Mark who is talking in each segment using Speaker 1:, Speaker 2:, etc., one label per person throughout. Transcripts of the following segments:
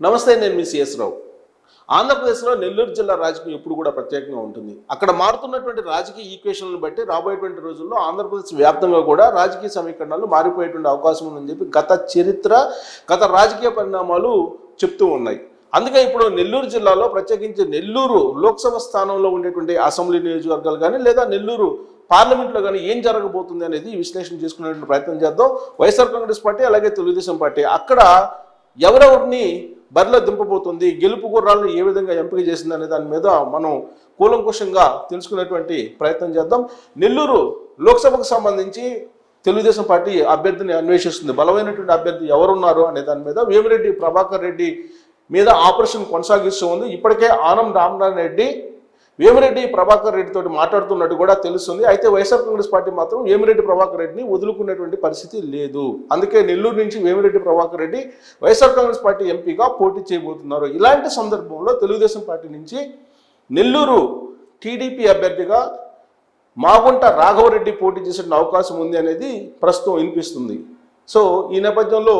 Speaker 1: నమస్తే, నేను మీ సిఎస్ రావు. ఆంధ్రప్రదేశ్లో నెల్లూరు జిల్లా రాజకీయం ఎప్పుడు కూడా ప్రత్యేకంగా ఉంటుంది. అక్కడ మారుతున్నటువంటి రాజకీయ ఈక్వేషన్లను బట్టి రాబోయేటువంటి రోజుల్లో ఆంధ్రప్రదేశ్ వ్యాప్తంగా కూడా రాజకీయ సమీకరణలు మారిపోయేటువంటి అవకాశం ఉందని చెప్పి గత రాజకీయ పరిణామాలు చెప్తూ ఉన్నాయి. అందుకే ఇప్పుడు నెల్లూరు జిల్లాలో ప్రత్యేకించి నెల్లూరు లోక్సభ స్థానంలో ఉండేటువంటి అసెంబ్లీ నియోజకవర్గాలు కానీ లేదా నెల్లూరు పార్లమెంట్లో కానీ ఏం జరగబోతుంది అనేది విశ్లేషణ చేసుకునేటువంటి ప్రయత్నం చేద్దాం. వైఎస్ఆర్ కాంగ్రెస్ పార్టీ అలాగే తెలుగుదేశం పార్టీ అక్కడ ఎవరెవరిని బరిలో దింపబోతుంది, గెలుపు గుర్రాలను ఏ విధంగా ఎంపిక చేసింది అనే దాని మీద మనం కూలంకుషంగా తెలుసుకునేటువంటి ప్రయత్నం చేద్దాం. నెల్లూరు లోక్సభకు సంబంధించి తెలుగుదేశం పార్టీ అభ్యర్థిని అన్వేషిస్తుంది. బలమైనటువంటి అభ్యర్థి ఎవరున్నారు అనే దాని మీద వేమిరెడ్డి ప్రభాకర్ రెడ్డి మీద ఆపరేషన్ కొనసాగిస్తూ ఉంది. ఇప్పటికే ఆనం రామనారాయణ రెడ్డి వేమిరెడ్డి ప్రభాకర్ రెడ్డి తోటి మాట్లాడుతున్నట్టు కూడా తెలుస్తుంది. అయితే వైఎస్ఆర్ కాంగ్రెస్ పార్టీ మాత్రం వేమిరెడ్డి ప్రభాకర్ రెడ్డిని వదులుకునేటువంటి పరిస్థితి లేదు. అందుకే నెల్లూరు నుంచి వేమిరెడ్డి ప్రభాకర్ రెడ్డి వైఎస్ఆర్ కాంగ్రెస్ పార్టీ ఎంపీగా పోటీ చేయబోతున్నారు. ఇలాంటి సందర్భంలో తెలుగుదేశం పార్టీ నుంచి నెల్లూరు టీడీపీ అభ్యర్థిగా మాగుంట రాఘవరెడ్డి పోటీ చేసే అవకాశం ఉంది అనేది ప్రస్తుతం వినిపిస్తుంది. సో ఈ నేపథ్యంలో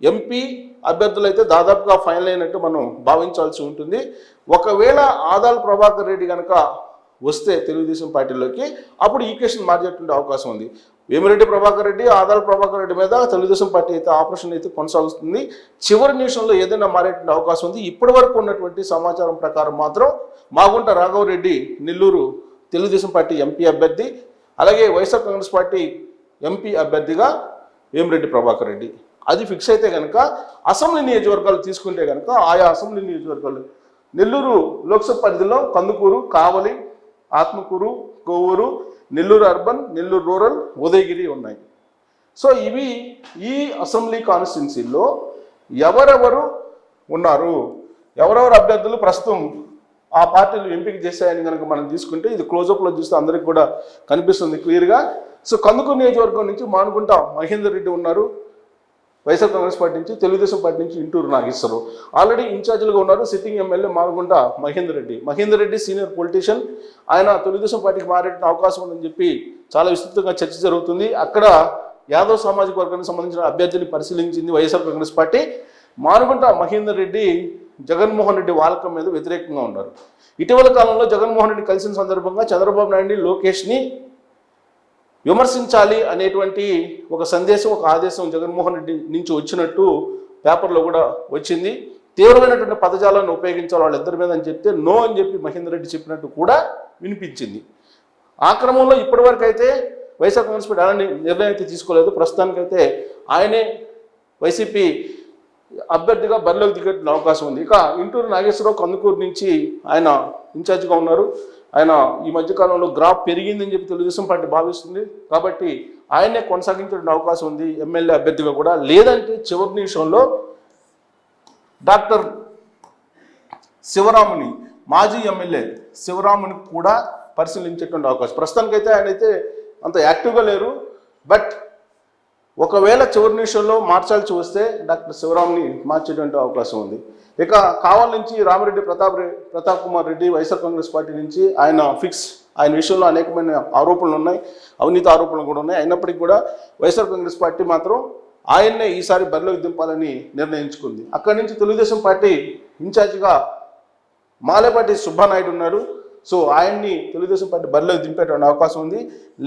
Speaker 1: ఎంపీ అభ్యర్థులు అయితే దాదాపుగా ఫైనల్ అయినట్టు మనం భావించాల్సి ఉంటుంది. ఒకవేళ ఆదాల ప్రభాకర్ రెడ్డి కనుక వస్తే తెలుగుదేశం పార్టీలోకి అప్పుడు ఈక్వేషన్ మార్చేటువంటి అవకాశం ఉంది. వేమిరెడ్డి ప్రభాకర్ రెడ్డి ఆదాల ప్రభాకర్ రెడ్డి మీద తెలుగుదేశం పార్టీ అయితే ఆపరేషన్ అయితే కొనసాగుతుంది. చివరి నిమిషంలో ఏదైనా మారేటువంటి అవకాశం ఉంది. ఇప్పటి వరకు ఉన్నటువంటి సమాచారం ప్రకారం మాత్రం మాగుంట రాఘవరెడ్డి నెల్లూరు తెలుగుదేశం పార్టీ ఎంపీ అభ్యర్థి, అలాగే వైఎస్ఆర్ కాంగ్రెస్ పార్టీ ఎంపీ అభ్యర్థిగా వేమిరెడ్డి ప్రభాకర్ రెడ్డి. అది ఫిక్స్ అయితే కనుక అసెంబ్లీ నియోజకవర్గాలు తీసుకుంటే కనుక ఆయా అసెంబ్లీ నియోజకవర్గాలు నెల్లూరు లోక్సభ పరిధిలో కందుకూరు, కావలి, ఆత్మకూరు, కొవ్వూరు, నెల్లూరు అర్బన్, నెల్లూరు రూరల్, ఉదయగిరి ఉన్నాయి. సో ఇవి ఈ అసెంబ్లీ కాన్స్టిట్యున్సీల్లో ఎవరెవరు ఉన్నారు, ఎవరెవరు అభ్యర్థులు ప్రస్తుతం ఆ పార్టీలు ఎంపిక చేశాయని కనుక మనం తీసుకుంటే ఇది క్లోజప్లో చూస్తే అందరికి కూడా కనిపిస్తుంది క్లియర్గా. సో కందుకూరు నియోజకవర్గం నుంచి మానుకుంట మహేందర్ రెడ్డి ఉన్నారు వైఎస్ఆర్ కాంగ్రెస్ పార్టీ నుంచి, తెలుగుదేశం పార్టీ నుంచి ఇంటూరు నాగేశ్వరరావు ఆల్రెడీ ఇన్ఛార్జీలుగా ఉన్నారు. Sitting MLA Manukunta Mahender Reddy senior politician, ఆయన తెలుగుదేశం పార్టీకి మారే అవకాశం ఉందని చెప్పి చాలా విస్తృతంగా చర్చ జరుగుతుంది. అక్కడ యాదవ్ సామాజిక వర్గానికి సంబంధించిన అభ్యర్థిని పరిశీలించింది వైఎస్ఆర్ కాంగ్రెస్ పార్టీ. మానుకుంట మహేందర్ రెడ్డి జగన్మోహన్ రెడ్డి వాలకం మీద వ్యతిరేకంగా ఉన్నారు. ఇటీవల కాలంలో జగన్మోహన్ రెడ్డి కలిసిన సందర్భంగా చంద్రబాబు నాయుడిని, లోకేష్ని విమర్శించాలి అనేటువంటి ఒక సందేశం, ఒక ఆదేశం జగన్మోహన్ రెడ్డి నుంచి వచ్చినట్టు పేపర్లో కూడా వచ్చింది. తీవ్రమైనటువంటి పదజాలను ఉపయోగించాలి వాళ్ళిద్దరి మీద అని చెప్తే నో అని చెప్పి మహేందర్ రెడ్డి చెప్పినట్టు కూడా వినిపించింది. ఆ క్రమంలో ఇప్పటివరకు అయితే వైఎస్ఆర్ కాంగ్రెస్ పార్టీ అలాంటి నిర్ణయం అయితే తీసుకోలేదు. ప్రస్తుతానికైతే ఆయనే వైసీపీ అభ్యర్థిగా బరిలోకి దిగేటువంటి అవకాశం ఉంది. ఇక ఇంటూరు నాగేశ్వరరావు కందుకూరు నుంచి ఆయన ఇన్ఛార్జిగా ఉన్నారు. ఆయన ఈ మధ్యకాలంలో గ్రాఫ్ పెరిగిందని చెప్పి తెలుగుదేశం పార్టీ భావిస్తుంది. కాబట్టి ఆయనే కొనసాగించే అవకాశం ఉంది ఎమ్మెల్యే అభ్యర్థిగా కూడా. లేదంటే చివరి నిమిషంలో డాక్టర్ శివరాముని, మాజీ ఎమ్మెల్యే శివరాముని కూడా పరిశీలించేటువంటి అవకాశం. ప్రస్తుతానికైతే ఆయన అయితే అంత యాక్టివ్గా లేరు. బట్ ఒకవేళ చివరి నిమిషంలో మార్చాల్సి వస్తే డాక్టర్ శివరాముని మార్చేటువంటి అవకాశం ఉంది. ఇక కావలి నుంచి రామిరెడ్డి ప్రతాప్ కుమార్ రెడ్డి వైఎస్ఆర్ కాంగ్రెస్ పార్టీ నుంచి ఆయన ఫిక్స్. ఆయన విషయంలో అనేకమైన ఆరోపణలు ఉన్నాయి, అవినీతి ఆరోపణలు కూడా ఉన్నాయి. అయినప్పటికీ కూడా వైఎస్ఆర్ కాంగ్రెస్ పార్టీ మాత్రం ఆయన్నే ఈసారి బరిలోకి దింపాలని నిర్ణయించుకుంది. అక్కడి నుంచి తెలుగుదేశం పార్టీ ఇన్ఛార్జిగా మాలేపాటి సుబ్బానాయుడు ఉన్నారు. సో ఆయన్ని తెలుగుదేశం పార్టీ బరిలోకి దింపేటువంటి అవకాశం ఉంది.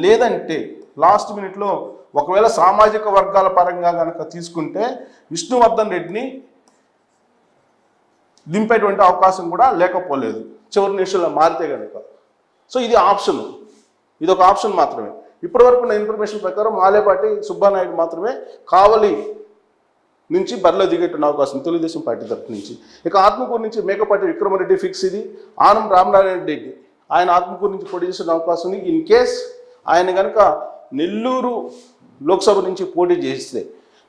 Speaker 1: లేదంటే లాస్ట్ మినిట్లో ఒకవేళ సామాజిక వర్గాల పరంగా కనుక తీసుకుంటే విష్ణువర్ధన్ రెడ్డిని దింపేటువంటి అవకాశం కూడా లేకపోలేదు చివరి నిమిషంలో మారితే కనుక. సో ఇది ఆప్షన్, ఇది ఒక ఆప్షన్ మాత్రమే. ఇప్పటివరకు ఉన్న ఇన్ఫర్మేషన్ ప్రకారం మాలేపాటి సుబ్బానాయుడు మాత్రమే కావలి నుంచి బరిలో దిగేటువంటి అవకాశం తెలుగుదేశం పార్టీ తరఫు నుంచి. ఇక ఆత్మకూరు నుంచి మేకపాటి విక్రమరెడ్డి ఫిక్స్. ఇది ఆనం రామనారాయణ రెడ్డి, ఆయన ఆత్మకూరు నుంచి పోటీ చేసే అవకాశం ఉంది. ఇన్ కేస్ ఆయన కనుక నెల్లూరు లోక్సభ నుంచి పోటీ చేస్తే,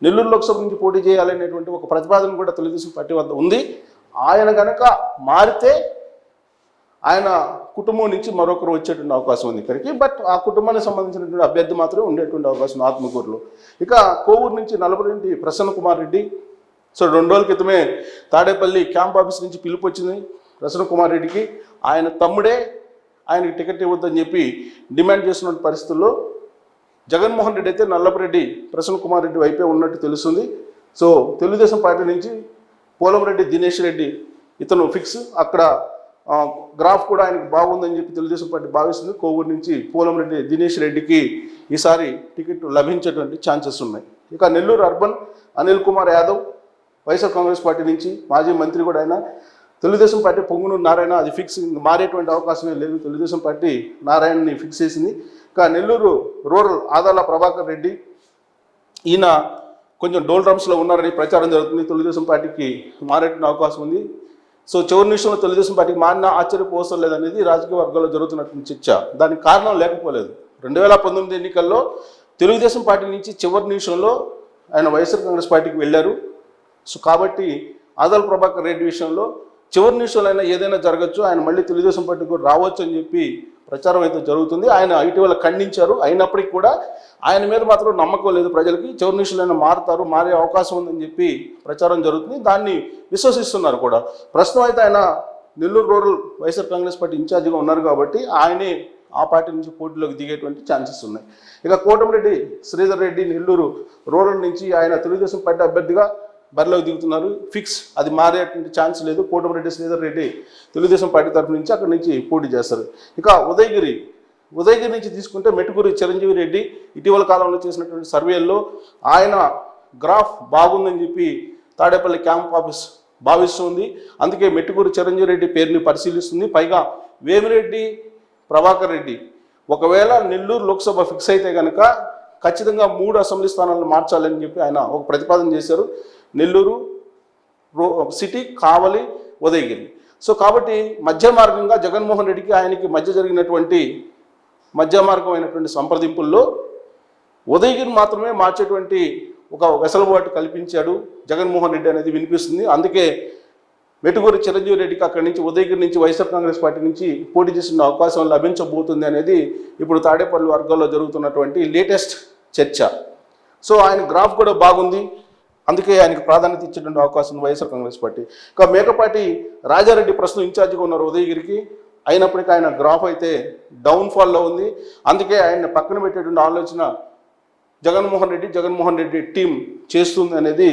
Speaker 1: నెల్లూరు లోక్సభ నుంచి పోటీ చేయాలనేటువంటి ఒక ప్రతిపాదన కూడా తెలుగుదేశం పార్టీ వద్ద ఉంది. ఆయన కనుక మారితే ఆయన కుటుంబం నుంచి మరొకరు వచ్చేటువంటి అవకాశం ఉంది ఇక్కడికి. బట్ ఆ కుటుంబానికి సంబంధించినటువంటి అభ్యర్థి మాత్రమే ఉండేటువంటి అవకాశం ఆత్మకూరులో. ఇక కోవూరు నుంచి నలభరెడ్డి ప్రసన్న కుమార్ రెడ్డి. సో 2 రోజుల క్రితమే తాడేపల్లి క్యాంప్ ఆఫీస్ నుంచి పిలుపు వచ్చింది ప్రసన్న కుమార్ రెడ్డికి. ఆయన తమ్ముడే ఆయనకి టికెట్ ఇవ్వద్దని చెప్పి డిమాండ్ చేస్తున్న పరిస్థితుల్లో జగన్మోహన్ రెడ్డి అయితే నల్లపరెడ్డి ప్రసన్న కుమార్ రెడ్డి వైపే ఉన్నట్టు తెలుస్తుంది. సో తెలుగుదేశం పార్టీ నుంచి పోలంరెడ్డి దినేష్ రెడ్డి ఇతను ఫిక్స్. అక్కడ గ్రాఫ్ కూడా ఆయనకు బాగుందని చెప్పి తెలుగుదేశం పార్టీ భావిస్తుంది. కోవూరు నుంచి పోలంరెడ్డి దినేష్ రెడ్డికి ఈసారి టికెట్ లభించేటువంటి ఛాన్సెస్ ఉన్నాయి. ఇక నెల్లూరు అర్బన్ అనిల్ కుమార్ యాదవ్ వైఎస్ఆర్ కాంగ్రెస్ పార్టీ నుంచి మాజీ మంత్రి కూడా ఆయన. తెలుగుదేశం పార్టీ పొంగునూరు నారాయణ, అది ఫిక్స్, మారేటువంటి అవకాశమే లేదు. తెలుగుదేశం పార్టీ నారాయణని ఫిక్స్ చేసింది. ఇక నెల్లూరు రూరల్ ఆదాల ప్రభాకర్ రెడ్డి, ఈయన కొంచెం డోల్ డ్రమ్స్లో ఉన్నారని ప్రచారం జరుగుతుంది. తెలుగుదేశం పార్టీకి మారేటువంటి అవకాశం ఉంది. సో చివరి నిమిషంలో తెలుగుదేశం పార్టీకి మారినా ఆశ్చర్యపోవసం లేదనేది రాజకీయ వర్గాల్లో జరుగుతున్నటువంటి చర్చ. దానికి కారణం లేకపోలేదు. 2019 ఎన్నికల్లో తెలుగుదేశం పార్టీ నుంచి చివరి నిమిషంలో ఆయన వైఎస్ఆర్ కాంగ్రెస్ పార్టీకి వెళ్ళారు. సో కాబట్టి ఆదాల ప్రభాకర్ రెడ్డి విషయంలో చివరి నిమిషంలో అయినా ఏదైనా జరగచ్చు, ఆయన మళ్ళీ తెలుగుదేశం పార్టీకి కూడా రావచ్చు అని చెప్పి ప్రచారం అయితే జరుగుతుంది. ఆయన ఇటీవల ఖండించారు. అయినప్పటికీ కూడా ఆయన మీద మాత్రం నమ్మకం లేదు ప్రజలకి. చివరి నిమిషంలో మారుతారు, మారే అవకాశం ఉందని చెప్పి ప్రచారం జరుగుతుంది. దాన్ని విశ్వసిస్తున్నారు కూడా. ప్రస్తుతం అయితే ఆయన నెల్లూరు రూరల్ వైఎస్ఆర్ కాంగ్రెస్ పార్టీ ఇన్ఛార్జిగా ఉన్నారు కాబట్టి ఆయనే ఆ పార్టీ నుంచి పోటీలోకి దిగేటువంటి ఛాన్సెస్ ఉన్నాయి. ఇక కోటమిరెడ్డి శ్రీధర్ రెడ్డి నెల్లూరు రూరల్ నుంచి ఆయన తెలుగుదేశం పార్టీ అభ్యర్థిగా బరిలోకి దిగుతున్నారు. ఫిక్స్, అది మారేటువంటి ఛాన్స్ లేదు. కోటమిరెడ్డి శ్రీధర్ రెడ్డి తెలుగుదేశం పార్టీ తరఫు నుంచి అక్కడి నుంచి పోటీ చేస్తారు. ఇక ఉదయగిరి నుంచి తీసుకుంటే మెట్టుకూరి చిరంజీవి రెడ్డి ఇటీవల కాలంలో చేసినటువంటి సర్వేల్లో ఆయన గ్రాఫ్ బాగుందని చెప్పి తాడేపల్లి క్యాంప్ ఆఫీస్ భావిస్తుంది. అందుకే మెట్టుకూరి చిరంజీవి రెడ్డి పేరుని పరిశీలిస్తుంది. పైగా వేమిరెడ్డి ప్రభాకర్ రెడ్డి ఒకవేళ నెల్లూరు లోక్సభ ఫిక్స్ అయితే కనుక ఖచ్చితంగా 3 అసెంబ్లీ స్థానాలను మార్చాలని చెప్పి ఆయన ఒక ప్రతిపాదన చేశారు. నెల్లూరు సిటీ, కావలి, ఉదయగిరి. సో కాబట్టి మధ్య మార్గంగా జగన్మోహన్ రెడ్డికి ఆయనకి మధ్య జరిగినటువంటి మధ్య మార్గమైనటువంటి సంప్రదింపుల్లో ఉదయగిరి మాత్రమే మార్చేటువంటి ఒక వెసలుబాటు కల్పించాడు జగన్మోహన్ రెడ్డి అనేది వినిపిస్తుంది. అందుకే మెట్టుకూరి చిరంజీవి రెడ్డికి అక్కడి నుంచి ఉదయగిరి నుంచి వైఎస్ఆర్ కాంగ్రెస్ పార్టీ నుంచి పోటీ చేసిన అవకాశం లభించబోతుంది అనేది ఇప్పుడు తాడేపల్లి వర్గాల్లో జరుగుతున్నటువంటి లేటెస్ట్ చర్చ. సో ఆయన గ్రాఫ్ కూడా బాగుంది, అందుకే ఆయనకు ప్రాధాన్యత ఇచ్చేటువంటి అవకాశం వైఎస్ఆర్ కాంగ్రెస్ పార్టీ. ఇక మేకపాటి రాజారెడ్డి ప్రస్తుతం ఇన్ఛార్జిగా ఉన్నారు ఉదయగిరికి. అయినప్పటికీ ఆయన గ్రాఫ్ అయితే డౌన్ఫాల్లో ఉంది. అందుకే ఆయన పక్కన పెట్టేటువంటి ఆలోచన జగన్మోహన్ రెడ్డి టీం చేస్తుంది అనేది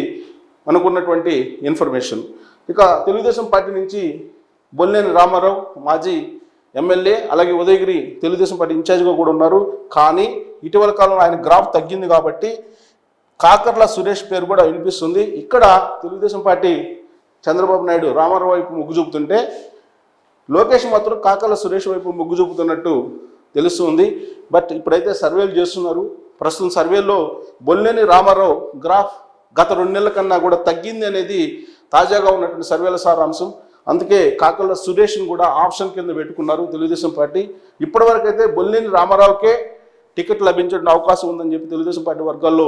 Speaker 1: అనుకున్నటువంటి ఇన్ఫర్మేషన్. ఇక తెలుగుదేశం పార్టీ నుంచి బొల్లేని రామారావు మాజీ ఎమ్మెల్యే, అలాగే ఉదయగిరి తెలుగుదేశం పార్టీ ఇన్ఛార్జిగా కూడా ఉన్నారు. కానీ ఇటీవల కాలంలో ఆయన గ్రాఫ్ తగ్గింది కాబట్టి కాకర్ల సురేష్ పేరు కూడా వినిపిస్తుంది. ఇక్కడ తెలుగుదేశం పార్టీ చంద్రబాబు నాయుడు రామారావు వైపు మొగ్గు చూపుతుంటే లోకేష్ మాత్రం కాకర్ల సురేష్ వైపు మొగ్గు చూపుతున్నట్టు తెలుస్తుంది. బట్ ఇప్పుడైతే సర్వేలు చేస్తున్నారు. ప్రస్తుతం సర్వేలో బొల్లేని రామారావు గ్రాఫ్ గత 2 నెలల కన్నా కూడా తగ్గింది అనేది తాజాగా ఉన్నటువంటి సర్వేల సారాంశం. అందుకే కాకర్ల సురేష్ని కూడా ఆప్షన్ కింద పెట్టుకున్నారు తెలుగుదేశం పార్టీ. ఇప్పటివరకు అయితే బొల్లేని రామారావుకే టికెట్ లభించే అవకాశం ఉందని చెప్పి తెలుగుదేశం పార్టీ వర్గాల్లో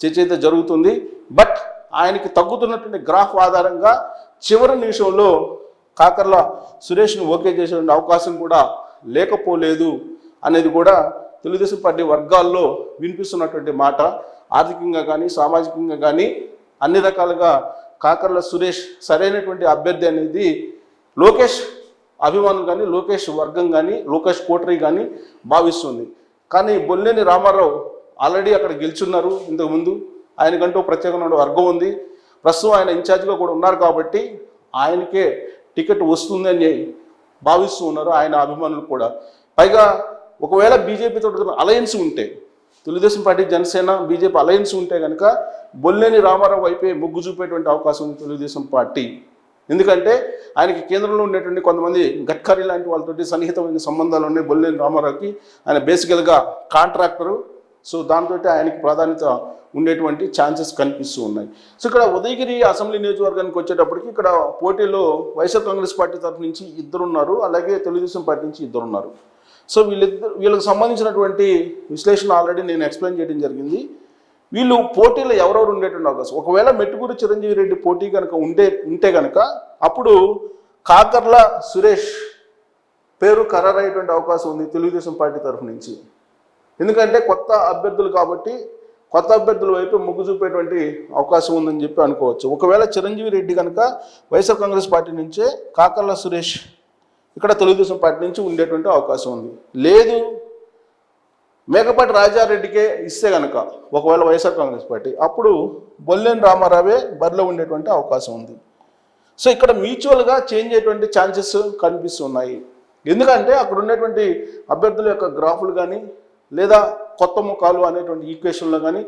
Speaker 1: చర్చ అయితే జరుగుతుంది. బట్ ఆయనకి తగ్గుతున్నటువంటి గ్రాఫ్ ఆధారంగా చివరి నిమిషంలో కాకర్ల సురేష్ని ఓకే చేసే అవకాశం కూడా లేకపోలేదు అనేది కూడా తెలుగుదేశం పార్టీ వర్గాల్లో వినిపిస్తున్నటువంటి మాట. ఆర్థికంగా కానీ సామాజికంగా కానీ అన్ని రకాలుగా కాకర్ల సురేష్ సరైనటువంటి అభ్యర్థి అనేది లోకేష్ అభిమానులు కానీ లోకేష్ వర్గం కానీ లోకేష్ కోటరీ కానీ భావిస్తుంది. కానీ బొల్లేని రామారావు ఆల్రెడీ అక్కడ గెలుచున్నారు. ఇంతకుముందు ఆయనకంటూ ప్రత్యేకమైన వర్గం ఉంది. ప్రస్తుతం ఆయన ఇన్ఛార్జిగా కూడా ఉన్నారు కాబట్టి ఆయనకే టికెట్ వస్తుందని భావిస్తూ ఉన్నారు ఆయన అభిమానులు కూడా. పైగా ఒకవేళ బీజేపీతో అలయన్స్ ఉంటే, Telugu Desam party Janasena BJP alliance ఉంటే కనుక బొల్లేని రామారావు వైపే మొగ్గు చూపేటువంటి అవకాశం ఉంది తెలుగుదేశం పార్టీ. ఎందుకంటే ఆయనకి కేంద్రంలో ఉండేటువంటి కొంతమంది గడ్కరీ లాంటి వాళ్ళతోటి సన్నిహితమైన సంబంధాలు ఉన్నాయి బొల్లేని రామారావుకి. ఆయన బేసికల్గా కాంట్రాక్టరు. సో దాంతో ఆయనకి ప్రాధాన్యత ఉండేటువంటి ఛాన్సెస్ కనిపిస్తూ ఉన్నాయి. సో ఇక్కడ ఉదయగిరి అసెంబ్లీ నియోజకవర్గానికి వచ్చేటప్పటికి ఇక్కడ పోటీలో వైఎస్ఆర్ కాంగ్రెస్ పార్టీ తరఫు నుంచి 2 ఉన్నారు, అలాగే తెలుగుదేశం పార్టీ నుంచి 2 ఉన్నారు. సో వీళ్ళకి సంబంధించినటువంటి విశ్లేషణ ఆల్రెడీ నేను ఎక్స్ప్లెయిన్ చేయడం జరిగింది. వీళ్ళు పోటీలో ఎవరెవరు ఉండేటువంటి అవకాశం, ఒకవేళ మెట్టుకూరి చిరంజీవి రెడ్డి పోటీ కనుక ఉంటే కనుక అప్పుడు కాకర్ల సురేష్ పేరు ఖరారయ్యేటువంటి అవకాశం ఉంది తెలుగుదేశం పార్టీ తరఫు నుంచి. ఎందుకంటే కొత్త అభ్యర్థులు కాబట్టి కొత్త అభ్యర్థుల వైపు మొగ్గు చూపేటువంటి అవకాశం ఉందని చెప్పి అనుకోవచ్చు. ఒకవేళ చిరంజీవి రెడ్డి కనుక వైఎస్ఆర్ కాంగ్రెస్ పార్టీ నుంచే, కాకర్ల సురేష్ ఇక్కడ తెలుగుదేశం పార్టీ నుంచి ఉండేటువంటి అవకాశం ఉంది. లేదు మేకపాటి రాజారెడ్డికే ఇస్తే కనుక ఒకవేళ వైఎస్ఆర్ కాంగ్రెస్ పార్టీ, అప్పుడు బొల్లేని రామారావే బరిలో ఉండేటువంటి అవకాశం ఉంది. సో ఇక్కడ మ్యూచువల్గా చేంజ్ అయ్యేటువంటి ఛాన్సెస్ కనిపిస్తున్నాయి. ఎందుకంటే అక్కడ ఉన్నటువంటి అభ్యర్థుల యొక్క గ్రాఫులు కానీ లేదా కొత్త ముఖాలు అనేటువంటి ఈక్వేషన్లో కానీ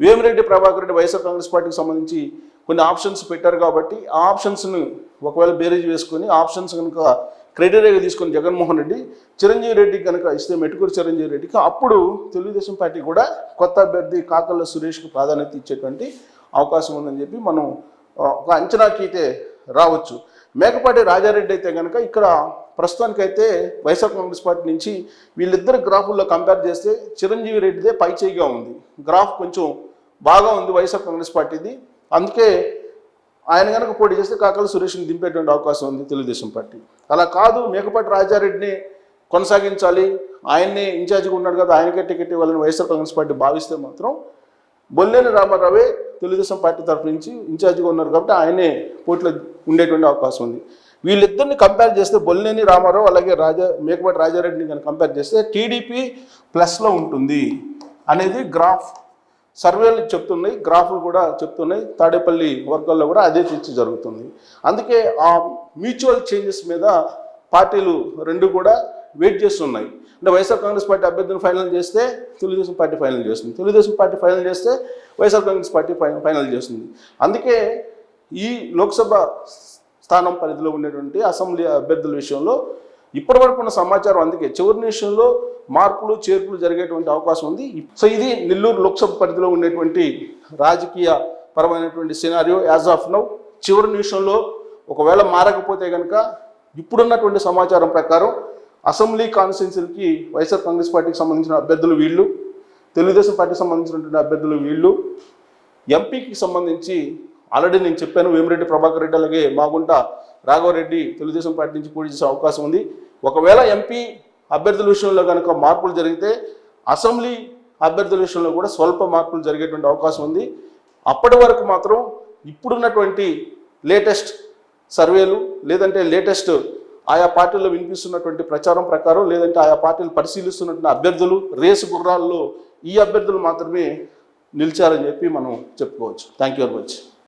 Speaker 1: వేమిరెడ్డి ప్రభాకర్ రెడ్డి వైఎస్ఆర్ కాంగ్రెస్ పార్టీకి సంబంధించి కొన్ని ఆప్షన్స్ పెట్టారు కాబట్టి ఆ ఆప్షన్స్ను ఒకవేళ బేరేజ్ వేసుకొని ఆప్షన్స్ కనుక క్రైటీరియాగా తీసుకొని జగన్మోహన్ రెడ్డి చిరంజీవి రెడ్డికి కనుక ఇస్తే మెట్టుకూరు చిరంజీవి రెడ్డికి అప్పుడు తెలుగుదేశం పార్టీ కూడా కొత్త అభ్యర్థి కాకర్ల సురేష్కి ప్రాధాన్యత ఇచ్చేటువంటి అవకాశం ఉందని చెప్పి మనం ఒక అంచనాకి అయితే రావచ్చు. మేకపాటి రాజారెడ్డి అయితే కనుక ఇక్కడ ప్రస్తుతానికైతే వైఎస్ఆర్ కాంగ్రెస్ పార్టీ నుంచి వీళ్ళిద్దరు గ్రాఫుల్లో కంపేర్ చేస్తే చిరంజీవి రెడ్డిదే పై చేయిగా ఉంది. గ్రాఫ్ కొంచెం బాగా ఉంది వైఎస్ఆర్ కాంగ్రెస్ పార్టీది. అందుకే ఆయన కనుక పోటీ చేస్తే కాకర్ల సురేష్ని దింపేటువంటి అవకాశం ఉంది తెలుగుదేశం పార్టీ. అలా కాదు, మేకపాటి రాజారెడ్డిని కొనసాగించాలి, ఆయన్నే ఇన్ఛార్జిగా ఉన్నాడు కదా, ఆయనకే టికెట్ ఇవ్వాలని వైఎస్ఆర్ కాంగ్రెస్ పార్టీ భావిస్తే మాత్రం బొల్లేని రామారావే తెలుగుదేశం పార్టీ తరఫు నుంచి ఇన్ఛార్జిగా ఉన్నారు కాబట్టి ఆయనే పోటీలో ఉండేటువంటి అవకాశం ఉంది. వీళ్ళిద్దరిని కంపేర్ చేస్తే బొల్లేని రామారావు అలాగే మేకపాటి రాజారెడ్డిని కనుక కంపేర్ చేస్తే టీడీపీ ప్లస్లో ఉంటుంది అనేది గ్రాఫ్ సర్వేలు చెప్తున్నాయి, గ్రాఫ్లు కూడా చెప్తున్నాయి. తాడేపల్లి వర్గాల్లో కూడా అదే చర్చ జరుగుతుంది. అందుకే ఆ మ్యూచువల్ చేంజెస్ మీద పార్టీలు రెండు కూడా వెయిట్ చేస్తున్నాయి. అంటే వైఎస్ఆర్ కాంగ్రెస్ పార్టీ అభ్యర్థిని ఫైనల్ చేస్తే తెలుగుదేశం పార్టీ ఫైనల్ చేస్తుంది, తెలుగుదేశం పార్టీ ఫైనల్ చేస్తే వైఎస్ఆర్ కాంగ్రెస్ పార్టీ ఫైనల్ చేస్తుంది. అందుకే ఈ లోక్సభ స్థానం పరిధిలో ఉండేటువంటి అసెంబ్లీ అభ్యర్థుల విషయంలో ఇప్పటివరకు ఉన్న సమాచారం అందుకే చివరి నిమిషంలో మార్పులు చేర్పులు జరిగేటువంటి అవకాశం ఉంది. సో ఇది నెల్లూరు లోక్సభ పరిధిలో ఉండేటువంటి రాజకీయ పరమైనటువంటి సినారియో యాజ్ ఆఫ్ నౌ. చివరి నిమిషంలో ఒకవేళ మారకపోతే కనుక ఇప్పుడున్నటువంటి సమాచారం ప్రకారం అసెంబ్లీ కాన్స్టిట్యున్సీలకి వైఎస్ఆర్ కాంగ్రెస్ పార్టీకి సంబంధించిన అభ్యర్థులు వీళ్ళు, తెలుగుదేశం పార్టీకి సంబంధించినటువంటి అభ్యర్థులు వీళ్ళు. ఎంపీకి సంబంధించి ఆల్రెడీ నేను చెప్పాను, వేమిరెడ్డి ప్రభాకర్ రెడ్డి అలాగే మాగుంట రాఘవరెడ్డి తెలుగుదేశం పార్టీ నుంచి పోటీ చేసే అవకాశం ఉంది. ఒకవేళ ఎంపీ అభ్యర్థుల విషయంలో కనుక మార్పులు జరిగితే అసెంబ్లీ అభ్యర్థుల విషయంలో కూడా స్వల్ప మార్పులు జరిగేటువంటి అవకాశం ఉంది. అప్పటి వరకు మాత్రం ఇప్పుడున్నటువంటి లేటెస్ట్ సర్వేలు లేదంటే లేటెస్ట్ ఆయా పార్టీల్లో వినిపిస్తున్నటువంటి ప్రచారం ప్రకారం లేదంటే ఆయా పార్టీలు పరిశీలిస్తున్నటువంటి అభ్యర్థులు రేసు గుర్రాల్లో ఈ అభ్యర్థులు మాత్రమే నిలిచారని చెప్పి మనం చెప్పుకోవచ్చు. Thank you very much.